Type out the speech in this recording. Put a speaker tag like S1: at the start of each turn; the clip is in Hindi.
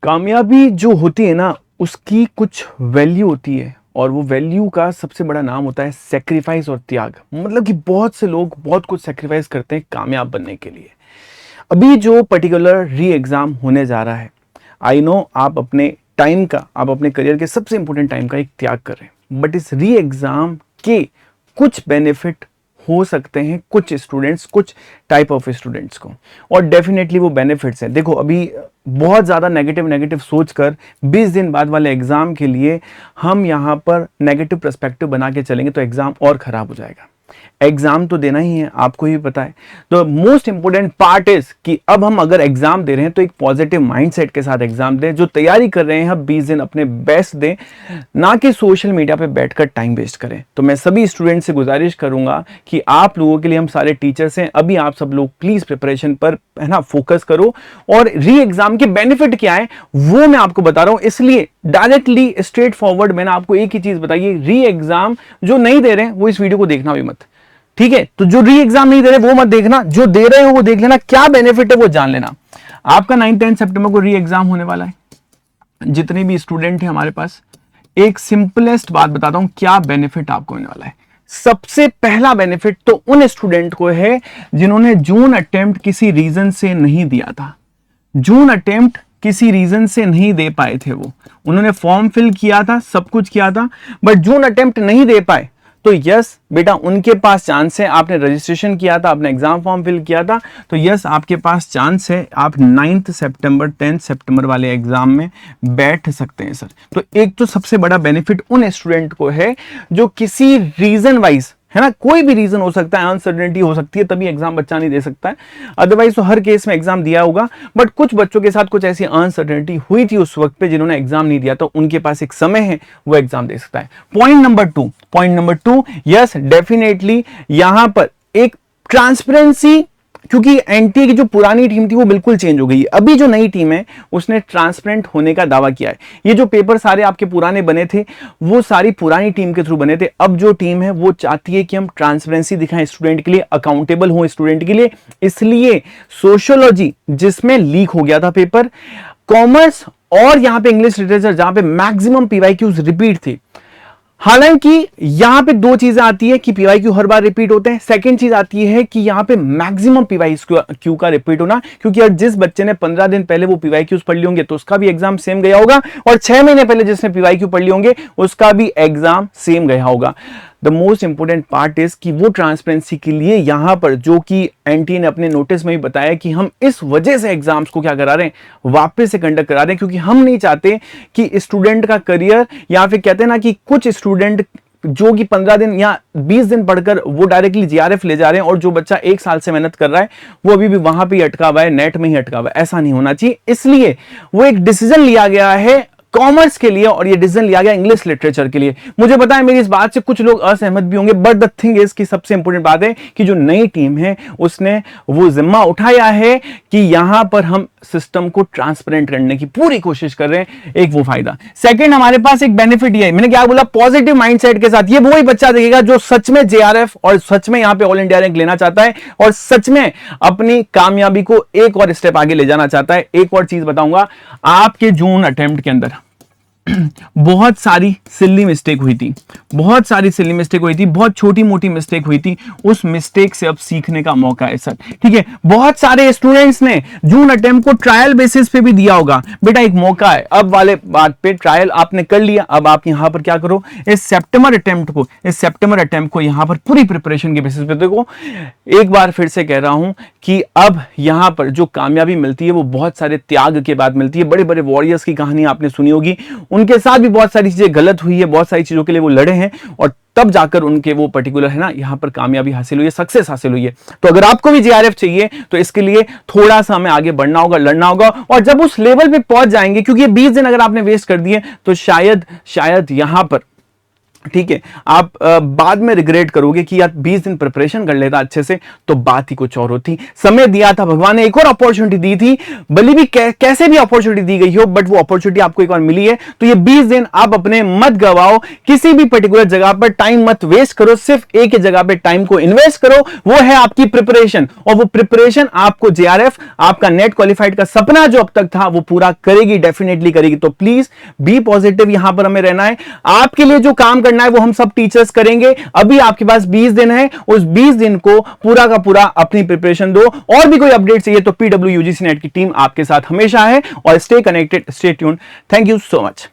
S1: कामयाबी जो होती है ना, उसकी कुछ वैल्यू होती है और वो वैल्यू का सबसे बड़ा नाम होता है सेक्रीफाइस और त्याग। मतलब कि बहुत से लोग बहुत कुछ सेक्रीफाइस करते हैं कामयाब बनने के लिए। अभी जो पर्टिकुलर री एग्जाम होने जा रहा है, आई नो आप अपने टाइम का, आप अपने करियर के सबसे इंपॉर्टेंट टाइम का एक त्याग कर रहे हैं, बट इस री एग्जाम के कुछ बेनिफिट हो सकते हैं कुछ स्टूडेंट्स, कुछ टाइप ऑफ स्टूडेंट्स को, और डेफिनेटली वो बेनिफिट्स हैं। देखो, अभी बहुत ज़्यादा नेगेटिव नेगेटिव सोचकर 20 दिन बाद वाले एग्ज़ाम के लिए हम यहाँ पर नेगेटिव पर्सपेक्टिव बना के चलेंगे तो एग्ज़ाम और ख़राब हो जाएगा। एग्जाम तो देना ही है, आपको ही पता है। तो मोस्ट इंपोर्टेंट पार्ट इज कि अब हम अगर एग्जाम दे रहे हैं तो एक पॉजिटिव माइंडसेट के साथ एग्जाम दें। जो तैयारी कर रहे हैं हम 20 दिन अपने बेस्ट दें, ना कि सोशल मीडिया पे बैठकर टाइम वेस्ट करें। तो मैं सभी स्टूडेंट से गुजारिश करूंगा कि आप लोगों के लिए हम सारे टीचर्स हैं, अभी आप सब लोग प्लीज प्रिपरेशन पर है ना फोकस करो, और री एग्जाम के बेनिफिट क्या है वो मैं आपको बता रहा हूं। इसलिए डायरेक्टली स्ट्रेट फॉरवर्ड मैंने आपको एक ही चीज बताई, री एग्जाम जो नहीं दे रहे हैं वो इस वीडियो को देखना भी मत, ठीक है। तो जो री एग्जाम नहीं दे रहे वो मत देखना, जो दे रहे हो वो देख लेना, क्या बेनिफिट है वो जान लेना। आपका 9-10 सितंबर को री एग्जाम होने वाला है। जितने भी स्टूडेंट हैं हमारे पास, एक सिंपलेस्ट बात बताता हूं क्या बेनिफिट आपको होने वाला है। सबसे पहला बेनिफिट तो उन स्टूडेंट को है जिन्होंने जून अटेम्प्ट किसी रीजन से नहीं दिया था। जून अटेम्प्ट किसी रीजन से नहीं दे पाए थे, वो उन्होंने फॉर्म फिल किया था, सब कुछ किया था, बट जून अटेम्प्ट नहीं दे पाए। तो यस बेटा, उनके पास चांस है। आपने रजिस्ट्रेशन किया था, आपने एग्जाम फॉर्म फिल किया था, तो यस आपके पास चांस है, आप 9 सितंबर 10 सितंबर वाले एग्जाम में बैठ सकते हैं सर। तो एक तो सबसे बड़ा बेनिफिट उन स्टूडेंट को है जो किसी रीजन वाइज, है ना, कोई भी रीजन हो सकता है, अनसर्टेनिटी हो सकती है, तभी एग्जाम बच्चा नहीं दे सकता है, अदरवाइज तो हर केस में एग्जाम दिया होगा। बट कुछ बच्चों के साथ कुछ ऐसी अनसर्टेनिटी हुई थी उस वक्त पे जिन्होंने एग्जाम नहीं दिया, तो उनके पास एक समय है, वो एग्जाम दे सकता है। Point number two, yes definitely यहां पर एक ट्रांसपेरेंसी, क्योंकि एनटीए की जो पुरानी टीम थी वो बिल्कुल चेंज हो गई है। अभी जो नई टीम है उसने ट्रांसपेरेंट होने का दावा किया है। ये जो पेपर सारे आपके पुराने बने थे वो सारी पुरानी टीम के थ्रू बने थे। अब जो टीम है वो चाहती है कि हम ट्रांसपेरेंसी दिखाएं स्टूडेंट के लिए, अकाउंटेबल हो स्टूडेंट के लिए। इसलिए सोशियोलॉजी जिसमें लीक हो गया था पेपर, कॉमर्स और यहां पे इंग्लिश लिटरेचर जहां पे मैक्सिमम पीवाईक्यूज रिपीट थे। हालांकि यहां पे दो चीजें आती है कि पीवाईक्यू हर बार रिपीट होते हैं, सेकंड चीज आती है कि यहां पे मैक्सिमम पीवाईक्यू का रिपीट होना, क्योंकि यार जिस बच्चे ने 15 दिन पहले वो पीवाईक्यूज पढ़ लिए होंगे तो उसका भी एग्जाम सेम गया होगा, और 6 महीने पहले जिसने पीवाईक्यू पढ़ लिए होंगे उसका भी एग्जाम सेम गया होगा। The most important part is कि वो ट्रांसपेरेंसी के लिए यहां पर, जो कि एनटीए ने अपने नोटिस में भी बताया कि हम इस वजह से एग्जाम्स को क्या करा रहे हैं, वापस से कंडक्ट करा रहे हैं, क्योंकि हम नहीं चाहते कि स्टूडेंट का करियर, या फिर कहते हैं ना कि कुछ स्टूडेंट जो कि 15 दिन या 20 दिन पढ़कर वो डायरेक्टली जीआरएफ ले जा रहे हैं, और जो बच्चा 1 साल से मेहनत कर रहा है वो अभी भी वहां पे ही अटका हुआ है, नेट में ही अटका हुआ है। ऐसा नहीं होना चाहिए, इसलिए वो एक डिसीजन लिया गया है कॉमर्स के लिए, और ये डिसीजन लिया गया इंग्लिश लिटरेचर के लिए। मुझे पता है मेरी इस बात से कुछ लोग असहमत भी होंगे, बट द थिंग इज कि सबसे इंपॉर्टेंट बात है कि जो नई टीम है उसने वो जिम्मा उठाया है कि यहां पर हम सिस्टम को ट्रांसपेरेंट करने की पूरी कोशिश कर रहे हैं। एक वो फायदा। सेकंड, हमारे पास एक बेनिफिट ये है, मैंने क्या बोला, पॉजिटिव माइंडसेट के साथ ये वही बच्चा देखेगा जो सच में जेआरएफ और सच में यहां पे ऑल इंडिया रैंक लेना चाहता है, और सच में अपनी कामयाबी को एक और स्टेप आगे ले जाना चाहता है। एक और चीज बताऊंगा, आपके जून अटेम्प्ट के अंदर बहुत सारी सिली मिस्टेक हुई थी, बहुत सारी सिली मिस्टेक हुई थी, बहुत छोटी मोटी मिस्टेक हुई थी। उस मिस्टेक से अब सीखने का मौका है सर, ठीक है। बहुत सारे स्टूडेंट्स ने जून अटेम्प्ट को ट्रायल बेसिस पे भी दिया होगा, बेटा एक मौका है, अब वाले बात पे ट्रायल आपने कर लिया, अब आप यहां पर क्या करो, इस सितंबर अटेम्प्ट को यहां पर पूरी प्रिपरेशन के बेसिस पे देखो। एक बार फिर से कह रहा हूं कि अब यहां पर जो कामयाबी मिलती है वो बहुत सारे त्याग के बाद मिलती है। बड़े बड़े वॉरियर्स की कहानी आपने सुनी होगी, उनके साथ भी बहुत सारी चीजें गलत हुई है, बहुत सारी चीजों के लिए वो लड़े हैं, और तब जाकर उनके वो पर्टिकुलर है ना यहां पर कामयाबी हासिल हुई है, सक्सेस हासिल हुई है। तो अगर आपको भी जीआरएफ चाहिए तो इसके लिए थोड़ा सा हमें आगे बढ़ना होगा, लड़ना होगा, और जब उस लेवल पे पहुंच जाएंगे, क्योंकि ये 20 दिन अगर आपने वेस्ट कर दिए तो शायद यहां पर ठीक है, आप बाद में रिग्रेट करोगे कि यार 20 दिन प्रिपरेशन कर लेता अच्छे से तो बात ही कुछ और होती। समय दिया था भगवान ने, एक और अपॉर्चुनिटी दी थी, भले भी कैसे भी अपॉर्चुनिटी दी गई हो, बट वो अपॉर्चुनिटी आपको एक बार मिली है। तो ये 20 दिन आप अपने मत गवाओ, किसी भी पर्टिकुलर जगह पर टाइम मत वेस्ट करो, सिर्फ एक ही जगह पे टाइम को इन्वेस्ट करो, वो है आपकी प्रिपरेशन। और वो प्रिपरेशन आपको जेआरएफ, आपका नेट क्वालिफाइड का सपना जो अब तक था वो पूरा करेगी, डेफिनेटली करेगी। तो प्लीज बी पॉजिटिव, यहां पर हमें रहना है। आपके लिए जो काम करना है वो हम सब टीचर्स करेंगे। अभी आपके पास 20 दिन है, उस 20 दिन को पूरा का पूरा अपनी प्रिपरेशन दो। और भी कोई अपडेट चाहिए तो पीडब्ल्यू यूजीसी नेट की टीम आपके साथ हमेशा है। और stay connected, stay tuned. Thank you so much.